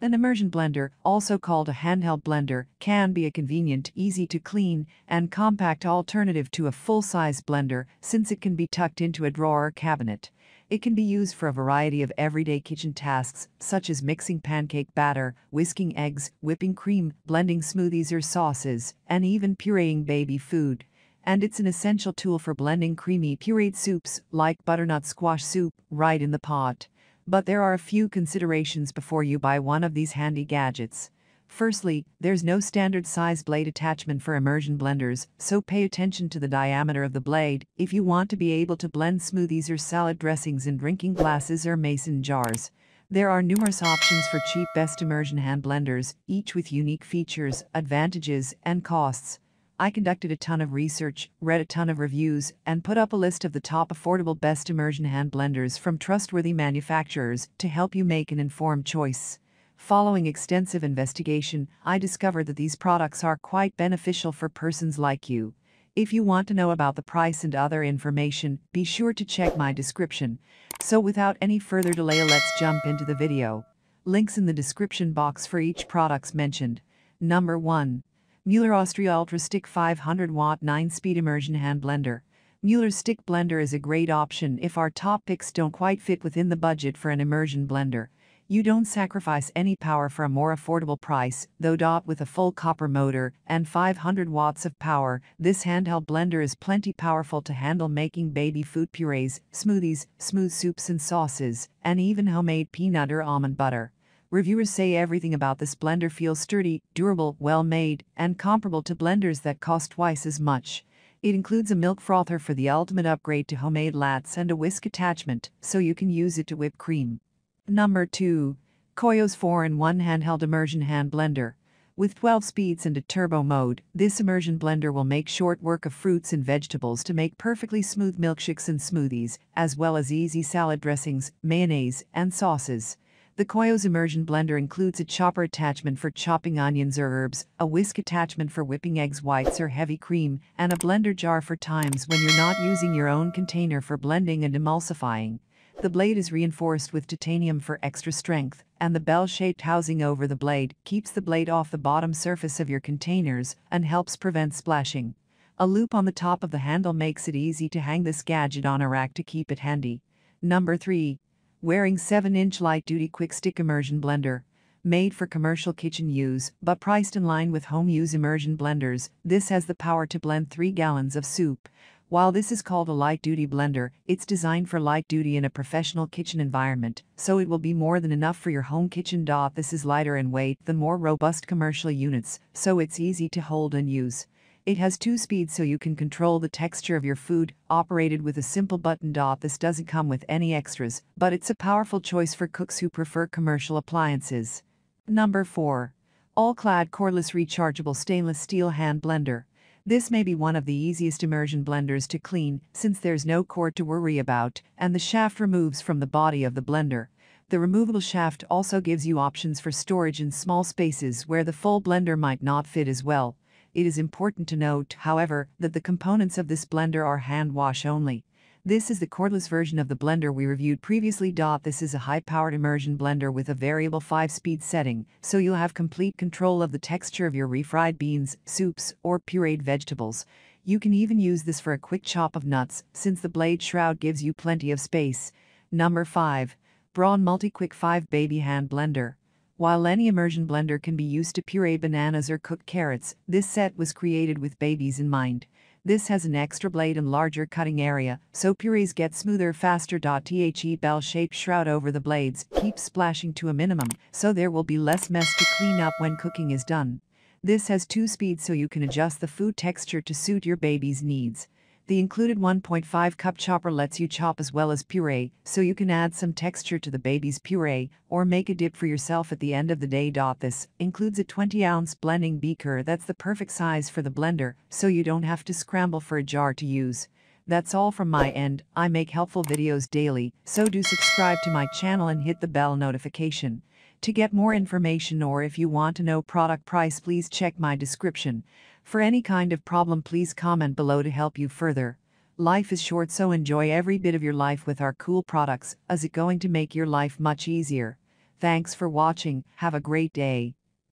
An immersion blender, also called a handheld blender, can be a convenient, easy-to-clean, and compact alternative to a full-size blender since it can be tucked into a drawer or cabinet. It can be used for a variety of everyday kitchen tasks, such as mixing pancake batter, whisking eggs, whipping cream, blending smoothies or sauces, and even pureeing baby food. And it's an essential tool for blending creamy pureed soups, like butternut squash soup, right in the pot. But there are a few considerations before you buy one of these handy gadgets. Firstly, there's no standard size blade attachment for immersion blenders, so pay attention to the diameter of the blade if you want to be able to blend smoothies or salad dressings in drinking glasses or mason jars. There are numerous options for cheap best immersion hand blenders, each with unique features, advantages, and costs. I conducted a ton of research, read a ton of reviews, and put up a list of the top affordable best immersion hand blenders from trustworthy manufacturers to help you make an informed choice. Following extensive investigation, I discovered that these products are quite beneficial for persons like you. If you want to know about the price and other information, be sure to check my description. So without any further delay, let's jump into the video. Links in the description box for each products mentioned. Number 1. Mueller Austria Ultra Stik 500 Watt 9-speed immersion hand blender. Mueller's Stik blender is a great option if our top picks don't quite fit within the budget for an immersion blender. You don't sacrifice any power for a more affordable price, though. With a full copper motor and 500 watts of power, this handheld blender is plenty powerful to handle making baby food purees, smoothies, smooth soups and sauces, and even homemade peanut or almond butter. Reviewers say everything about this blender feels sturdy, durable, well-made, and comparable to blenders that cost twice as much. It includes a milk frother for the ultimate upgrade to homemade lats and a whisk attachment, so you can use it to whip cream. Number 2. KOIOS 4-in-1 Handheld Immersion Hand Blender. With 12 speeds and a turbo mode, this immersion blender will make short work of fruits and vegetables to make perfectly smooth milkshakes and smoothies, as well as easy salad dressings, mayonnaise, and sauces. The KOIOS immersion blender includes a chopper attachment for chopping onions or herbs, a whisk attachment for whipping eggs whites or heavy cream, and a blender jar for times when you're not using your own container for blending and emulsifying. The blade is reinforced with titanium for extra strength, and the bell-shaped housing over the blade keeps the blade off the bottom surface of your containers and helps prevent splashing. A loop on the top of the handle makes it easy to hang this gadget on a rack to keep it handy. Number 3. Wearing 7-inch light-duty Quik Stik immersion blender. Made for commercial kitchen use, but priced in line with home-use immersion blenders, this has the power to blend 3 gallons of soup. While this is called a light-duty blender, it's designed for light duty in a professional kitchen environment, so it will be more than enough for your home kitchen. This is lighter in weight than more robust commercial units, so it's easy to hold and use. It has 2 speeds so you can control the texture of your food, operated with a simple button. This doesn't come with any extras, but it's a powerful choice for cooks who prefer commercial appliances. Number 4. All-Clad Cordless Rechargeable Stainless Steel Hand Blender. This may be one of the easiest immersion blenders to clean, since there's no cord to worry about, and the shaft removes from the body of the blender. The removable shaft also gives you options for storage in small spaces where the full blender might not fit as well. It is important to note, however, that the components of this blender are hand wash only. This is the cordless version of the blender we reviewed previously. This is a high-powered immersion blender with a variable 5-speed setting, so you'll have complete control of the texture of your refried beans, soups, or pureed vegetables. You can even use this for a quick chop of nuts, since the blade shroud gives you plenty of space. Number 5. Braun MultiQuick 5 Baby Hand Blender. While any immersion blender can be used to puree bananas or cook carrots, this set was created with babies in mind. This has an extra blade and larger cutting area, so purees get smoother faster. The bell-shaped shroud over the blades keeps splashing to a minimum, so there will be less mess to clean up when cooking is done. This has 2 speeds so you can adjust the food texture to suit your baby's needs. The included 1.5 cup chopper lets you chop as well as puree, so you can add some texture to the baby's puree or make a dip for yourself at the end of the day. This includes a 20-ounce blending beaker that's the perfect size for the blender, so you don't have to scramble for a jar to use. That's all from my end. I make helpful videos daily, so do subscribe to my channel and hit the bell notification. To get more information or if you want to know product price, please check my description. For any kind of problem, please comment below to help you further. Life is short, so enjoy every bit of your life with our cool products, as it's going to make your life much easier. Thanks for watching. Have a great day.